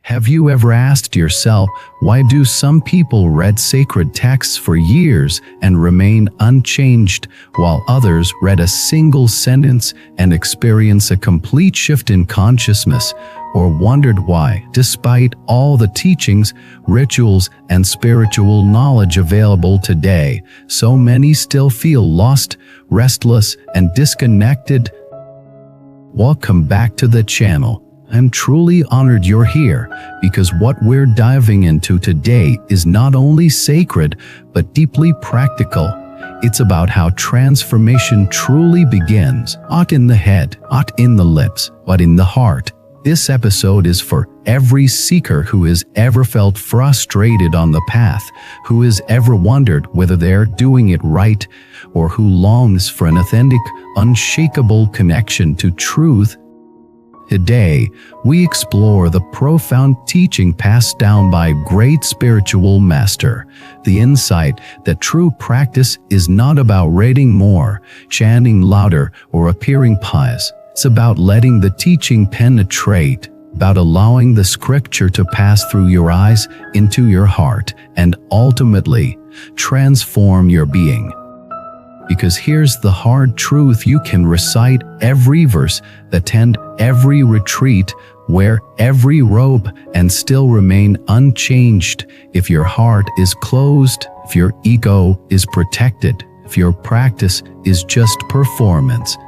Have you ever asked yourself, why do some people read sacred texts for years and remain unchanged, while others read a single sentence and experience a complete shift in consciousness? Or wondered why, despite all the teachings, rituals, and spiritual knowledge available today, so many still feel lost, restless, and disconnected? Welcome back to the channel. I'm truly honored you're here, because what we're diving into today is not only sacred, but deeply practical. It's about how transformation truly begins, not in the head, not in the lips, but in the heart. This episode is for every seeker who has ever felt frustrated on the path, who has ever wondered whether they're doing it right, or who longs for an authentic, unshakable connection to truth. Today, we explore the profound teaching passed down by a great spiritual master, the insight that true practice is not about reading more, chanting louder, or appearing pious. It's about letting the teaching penetrate, about allowing the scripture to pass through your eyes into your heart, and ultimately transform your being. Because here's the hard truth: you can recite every verse, attend every retreat, wear every robe, and still remain unchanged if your heart is closed, if your ego is protected, if your practice is just performance.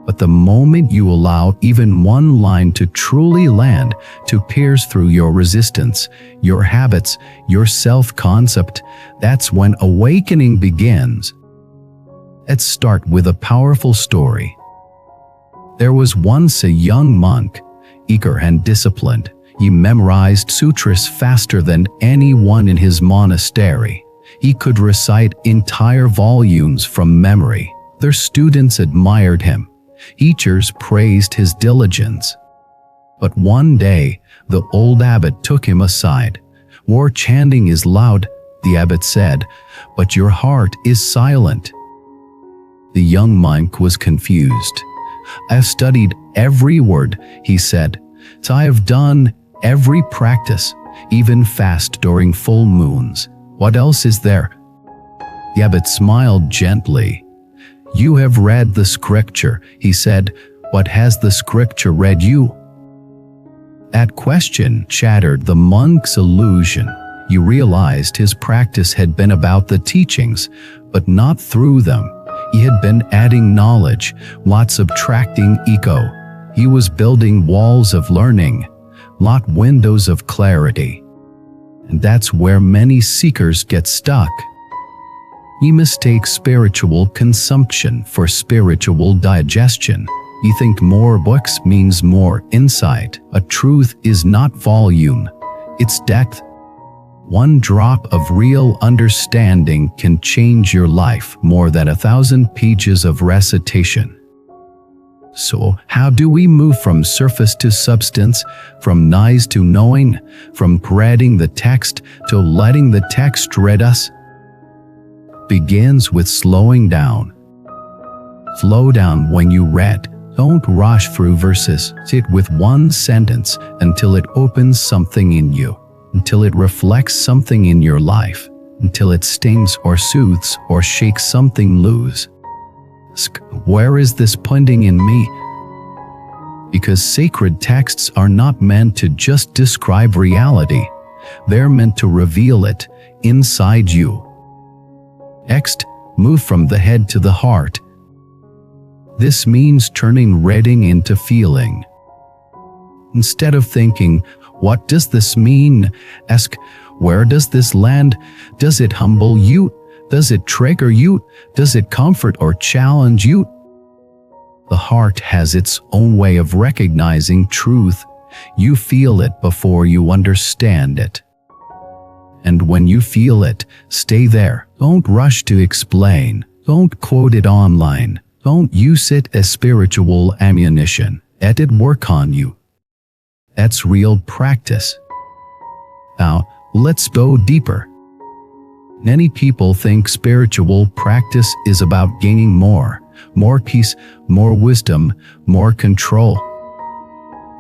But the moment you allow even one line to truly land, to pierce through your resistance, your habits, your self-concept, that's when awakening begins. Let's start with a powerful story. There was once a young monk, eager and disciplined. He memorized sutras faster than anyone in his monastery. He could recite entire volumes from memory. Their students admired him. Teachers praised his diligence. But one day, the old abbot took him aside. "Your chanting is loud," the abbot said, "but your heart is silent." The young monk was confused. "I've studied every word," he said. "So I have done every practice, even fast during full moons. What else is there?" The abbot smiled gently. "You have read the scripture," he said. "What has the scripture read you?" That question shattered the monk's illusion. He realized his practice had been about the teachings, but not through them. He had been adding knowledge, not subtracting ego. He was building walls of learning, not windows of clarity. And that's where many seekers get stuck. We mistake spiritual consumption for spiritual digestion. We think more books means more insight. But truth is not volume, it's depth. One drop of real understanding can change your life more than 1,000 pages of recitation. So, how do we move from surface to substance, from nice to knowing, from reading the text to letting the text read us? Begins with slowing down. Slow down when you read. Don't rush through verses. Sit with one sentence until it opens something in you, until it reflects something in your life, until it stings or soothes or shakes something loose. Ask, where is this pointing in me? Because sacred texts are not meant to just describe reality. They're meant to reveal it inside you. Next, move from the head to the heart. This means turning reading into feeling. Instead of thinking, "What does this mean?" ask, "Where does this land? Does it humble you? Does it trigger you? Does it comfort or challenge you?" The heart has its own way of recognizing truth. You feel it before you understand it. And when you feel it, stay there. Don't rush to explain. Don't quote it online. Don't use it as spiritual ammunition. Let it work on you. That's real practice. Now, let's go deeper. Many people think spiritual practice is about gaining more peace, more wisdom, more control.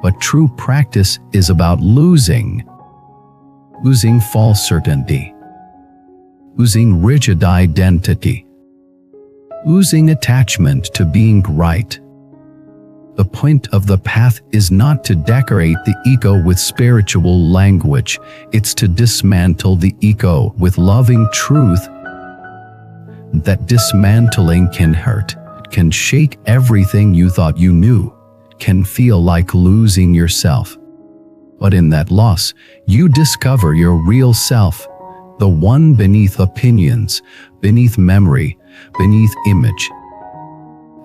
But true practice is about losing false certainty, losing rigid identity, losing attachment to being right. The point of the path is not to decorate the ego with spiritual language, it's to dismantle the ego with loving truth. That dismantling can hurt, it can shake everything you thought you knew, can feel like losing yourself. But in that loss, you discover your real self, the one beneath opinions, beneath memory, beneath image.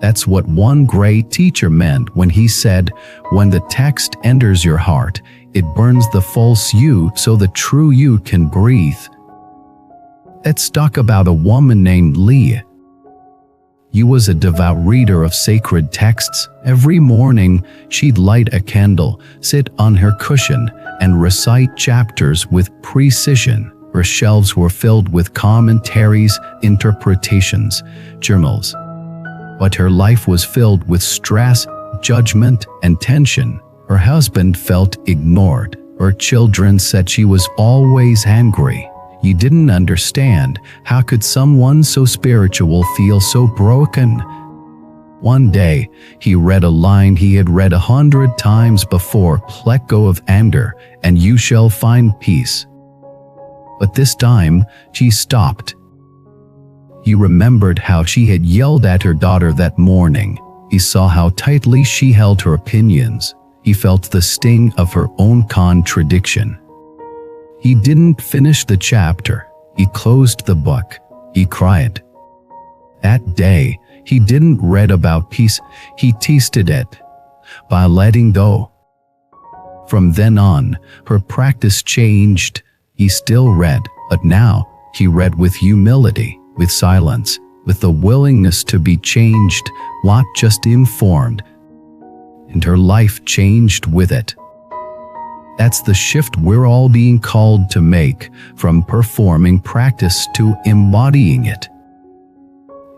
That's what one great teacher meant when he said, when the text enters your heart, it burns the false you so the true you can breathe. Let's talk about a woman named Leah. She was a devout reader of sacred texts. Every morning, she'd light a candle, sit on her cushion, and recite chapters with precision. Her shelves were filled with commentaries, interpretations, journals. But her life was filled with stress, judgment, and tension. Her husband felt ignored. Her children said she was always angry. He didn't understand. How could someone so spiritual feel so broken? One day, he read a line he had read 100 times before: "Let go of anger, and you shall find peace." But this time, she stopped. He remembered how she had yelled at her daughter that morning. He saw how tightly she held her opinions. He felt the sting of her own contradiction. He didn't finish the chapter. He closed the book. He cried. That day, he didn't read about peace, he tasted it by letting go. From then on, her practice changed. He still read, but now he read with humility, with silence, with the willingness to be changed, not just informed. And her life changed with it. That's the shift we're all being called to make, from performing practice to embodying it.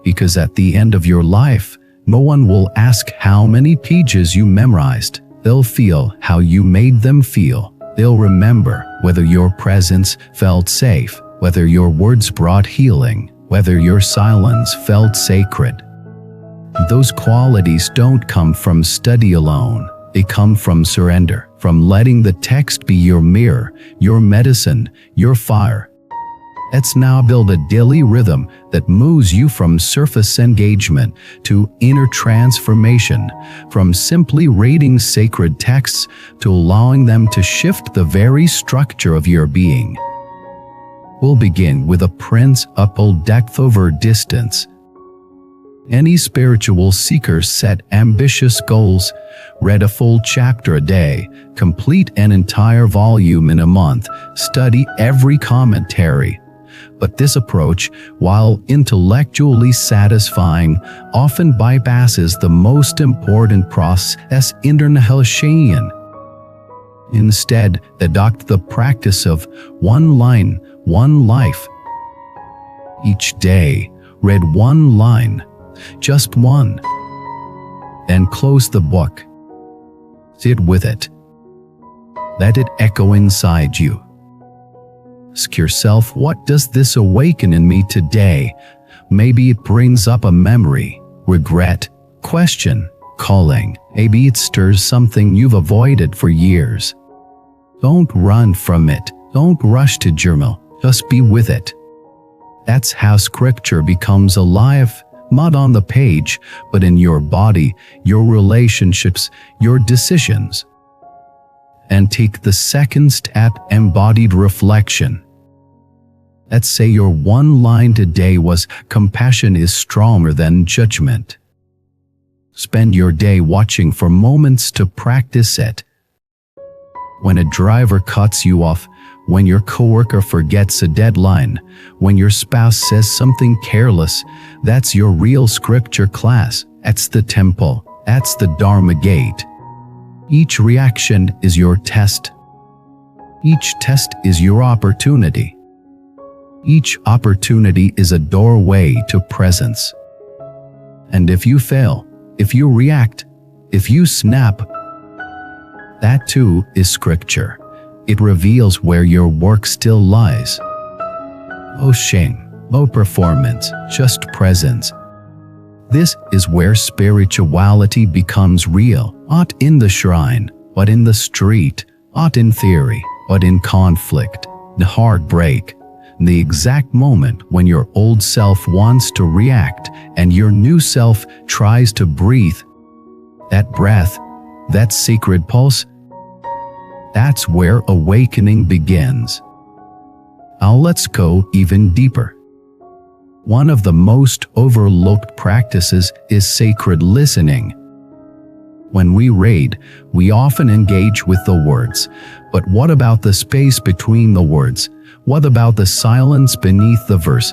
Because at the end of your life, no one will ask how many pages you memorized. They'll feel how you made them feel. They'll remember whether your presence felt safe, whether your words brought healing, whether your silence felt sacred. Those qualities don't come from study alone. They come from surrender, from letting the text be your mirror, your medicine, your fire. Let's now build a daily rhythm that moves you from surface engagement to inner transformation, from simply reading sacred texts to allowing them to shift the very structure of your being. We'll begin with a principle: depth over distance. Any spiritual seeker set ambitious goals, read a full chapter a day, complete an entire volume in a month, study every commentary. But this approach, while intellectually satisfying, often bypasses the most important process: internalization. Instead, adopt the practice of one line, one life. Each day, read one line, just one. Then close the book. Sit with it. Let it echo inside you. Ask yourself, what does this awaken in me today? Maybe it brings up a memory, regret, question, calling. Maybe it stirs something you've avoided for years. Don't run from it. Don't rush to journal. Just be with it. That's how scripture becomes alive, not on the page, but in your body, your relationships, your decisions. And take the second step: embodied reflection. Let's say your one line today was, "Compassion is stronger than judgment." Spend your day watching for moments to practice it. When a driver cuts you off, when your coworker forgets a deadline, when your spouse says something careless, that's your real scripture class. That's the temple. That's the Dharma gate. Each reaction is your test. Each test is your opportunity. Each opportunity is a doorway to presence. And if you fail, if you react, if you snap, That too is scripture. It reveals where your work still lies. No shame, no performance, just presence. This is where spirituality becomes real, not in the shrine, but in the street, not in theory, but in conflict, the heartbreak, the exact moment when your old self wants to react and your new self tries to breathe. That breath, that sacred pulse, that's where awakening begins. Now let's go even deeper. One of the most overlooked practices is sacred listening. When we read, we often engage with the words. But what about the space between the words? What about the silence beneath the verse?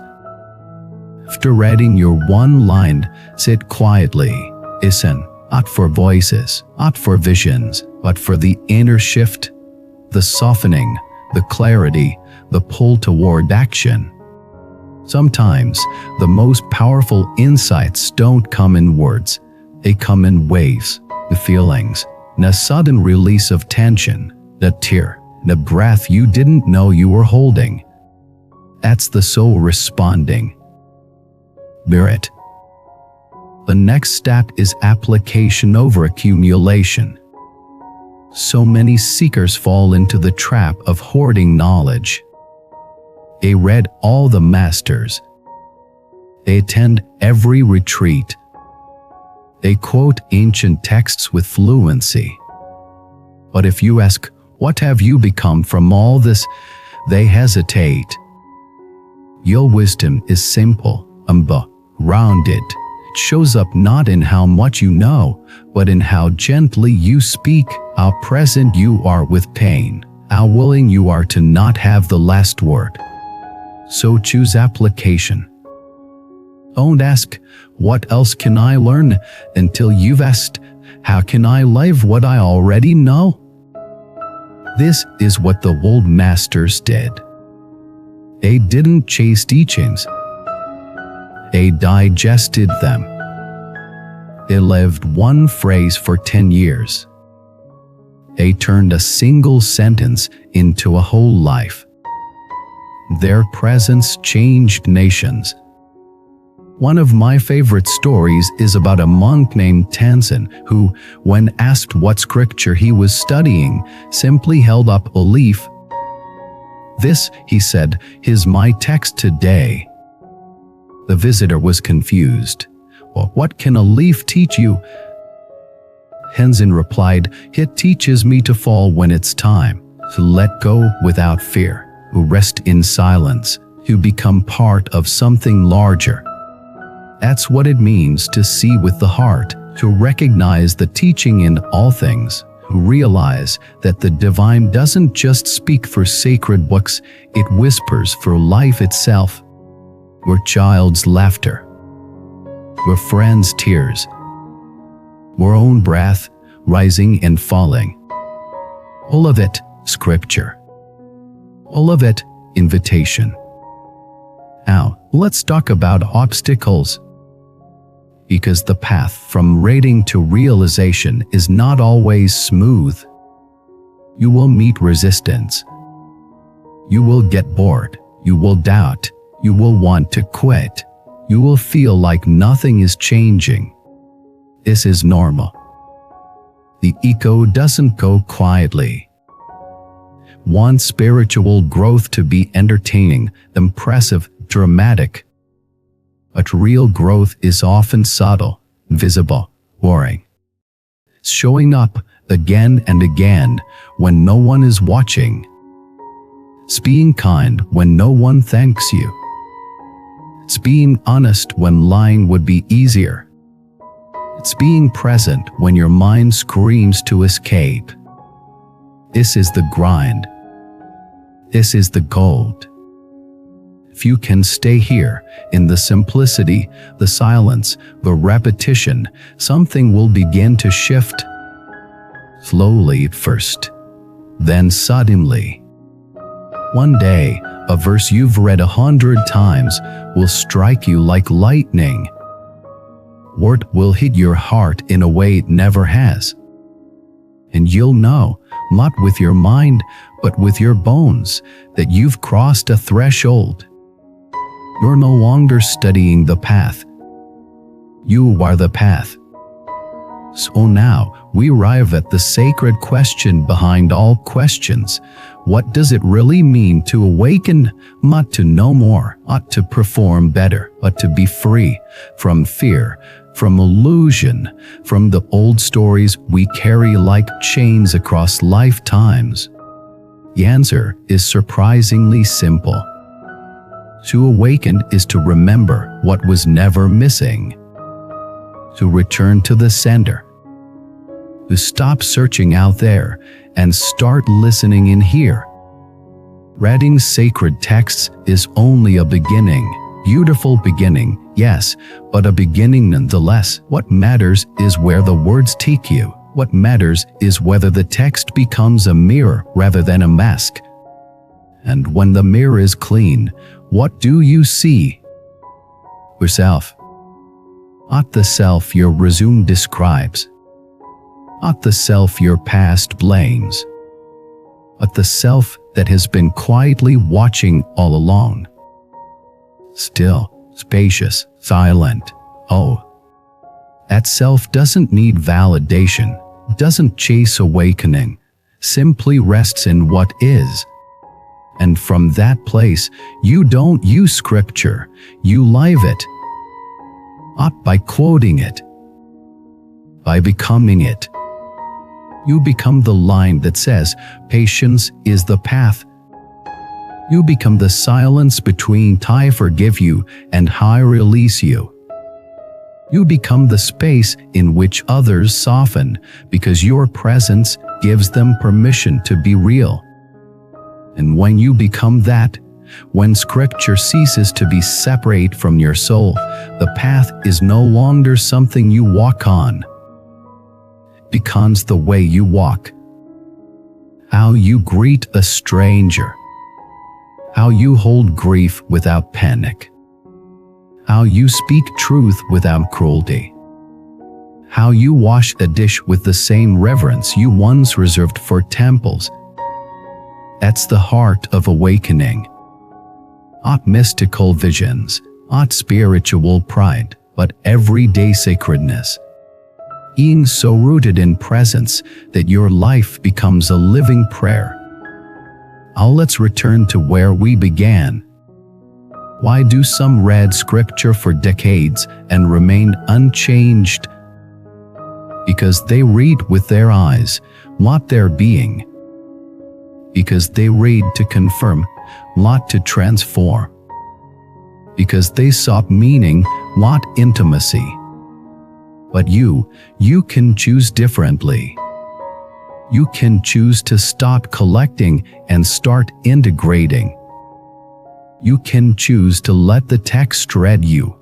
After reading your one line, sit quietly. Listen, not for voices, not for visions, but for the inner shift, the softening, the clarity, the pull toward action. Sometimes, the most powerful insights don't come in words. They come in waves, the feelings, in a sudden release of tension, the tear, the breath you didn't know you were holding. That's the soul responding. Bear it. The next step is application over accumulation. So many seekers fall into the trap of hoarding knowledge. They read all the masters. They attend every retreat. They quote ancient texts with fluency. But if you ask, what have you become from all this? They hesitate. Your wisdom is simple, rounded. It shows up not in how much you know, but in how gently you speak, how present you are with pain, how willing you are to not have the last word. So choose application. Don't ask, what else can I learn, until you've asked, how can I live what I already know? This is what the old masters did. They didn't chase teachings. They digested them. They lived one phrase for 10 years. They turned a single sentence into a whole life. Their presence changed nations. One of my favorite stories is about a monk named Tenzin who, when asked what scripture he was studying, simply held up a leaf. This, he said, is my text today. The visitor was confused. Well, what can a leaf teach you? Tenzin replied, it teaches me to fall when it's time, to let go without fear, to rest in silence, to become part of something larger. That's what it means to see with the heart, to recognize the teaching in all things, to realize that the divine doesn't just speak through sacred books, it whispers through life itself. Your child's laughter, your friend's tears, your own breath, rising and falling. All of it, scripture. All of it, invitation. Now, let's talk about obstacles. Because the path from reading to realization is not always smooth. You will meet resistance. You will get bored. You will doubt. You will want to quit. You will feel like nothing is changing. This is normal. The echo doesn't go quietly. Want spiritual growth to be entertaining, impressive, dramatic. But real growth is often subtle, visible, boring. Showing up again and again when no one is watching. It's being kind when no one thanks you. It's being honest when lying would be easier. It's being present when your mind screams to escape. This is the grind. This is the gold. If you can stay here, in the simplicity, the silence, the repetition, something will begin to shift. Slowly at first, then suddenly. One day, a verse you've read 100 times will strike you like lightning. Word will hit your heart in a way it never has. And you'll know, not with your mind, but with your bones, that you've crossed a threshold. You're no longer studying the path. You are the path. So now we arrive at the sacred question behind all questions. What does it really mean to awaken? Not to know more, not to perform better, but to be free from fear, from illusion, from the old stories we carry like chains across lifetimes. The answer is surprisingly simple. To awaken is to remember what was never missing. To return to the center. To stop searching out there and start listening in here. Reading sacred texts is only a beginning. Beautiful beginning, yes, but a beginning nonetheless. What matters is where the words take you. What matters is whether the text becomes a mirror rather than a mask. And when the mirror is clean, what do you see? Yourself. Not the self your resume describes. Not the self your past blames. But the self that has been quietly watching all along. Still, spacious, silent. Oh. That self doesn't need validation, doesn't chase awakening, simply rests in what is. And from that place, you don't use scripture, you live it. Not by quoting it, by becoming it. You become the line that says, patience is the path. You become the silence between I forgive you and I release you. You become the space in which others soften because your presence gives them permission to be real. And when you become that, when scripture ceases to be separate from your soul, the path is no longer something you walk on. It becomes the way you walk. How you greet a stranger. How you hold grief without panic. How you speak truth without cruelty. How you wash a dish with the same reverence you once reserved for temples. That's the heart of awakening. Not mystical visions, not spiritual pride, but everyday sacredness. Being so rooted in presence that your life becomes a living prayer. Now let's return to where we began. Why do some read scripture for decades and remain unchanged? Because they read with their eyes, not their being. Because they read to confirm, not to transform. Because they sought meaning, not intimacy. But you can choose differently. You can choose to stop collecting and start integrating. You can choose to let the text read you.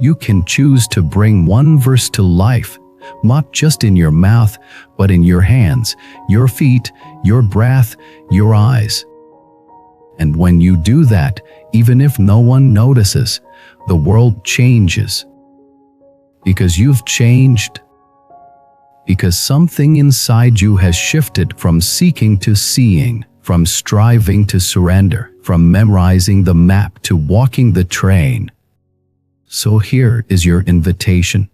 You can choose to bring one verse to life, not just in your mouth, but in your hands, your feet, your breath, your eyes. And when you do that, even if no one notices, the world changes. Because you've changed. Because something inside you has shifted from seeking to seeing, from striving to surrender, from memorizing the map to walking the train. So here is your invitation.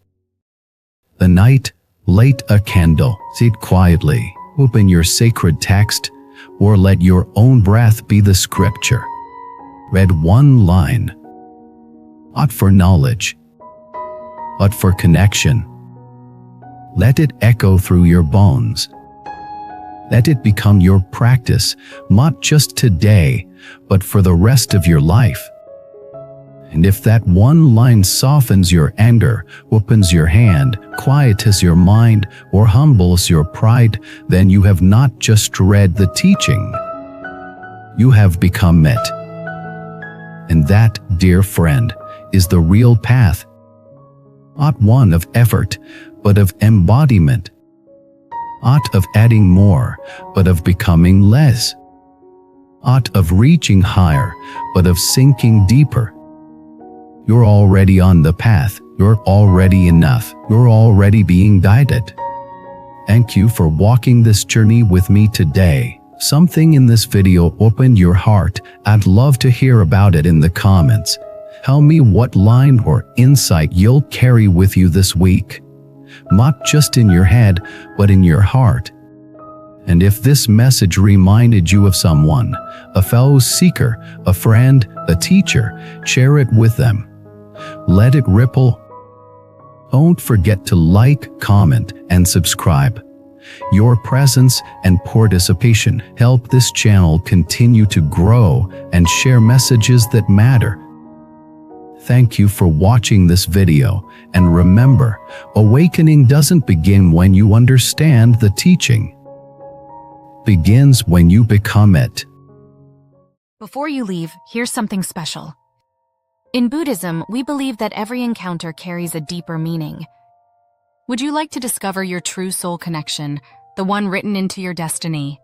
The night, light a candle, sit quietly, open your sacred text, or let your own breath be the scripture. Read one line. Not for knowledge, but for connection. Let it echo through your bones. Let it become your practice, not just today, but for the rest of your life. And if that one line softens your anger, opens your hand, quiets your mind, or humbles your pride, then you have not just read the teaching. You have become it. And that, dear friend, is the real path. Not one of effort, but of embodiment. Not of adding more, but of becoming less. Not of reaching higher, but of sinking deeper. You're already on the path. You're already enough. You're already being guided. Thank you for walking this journey with me today. Something in this video opened your heart. I'd love to hear about it in the comments. Tell me what line or insight you'll carry with you this week. Not just in your head, but in your heart. And if this message reminded you of someone, a fellow seeker, a friend, a teacher, share it with them. Let it ripple. Don't forget to like, comment, and subscribe. Your presence and participation help this channel continue to grow and share messages that matter. Thank you for watching this video, and remember, awakening doesn't begin when you understand the teaching. It begins when you become it. Before you leave, here's something special. In Buddhism, we believe that every encounter carries a deeper meaning. Would you like to discover your true soul connection, the one written into your destiny?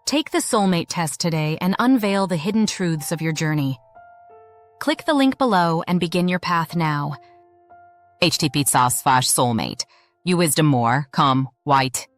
Take the Soulmate Test today and unveil the hidden truths of your journey. Click the link below and begin your path now. http://soulmate. You wisdom more, come, white.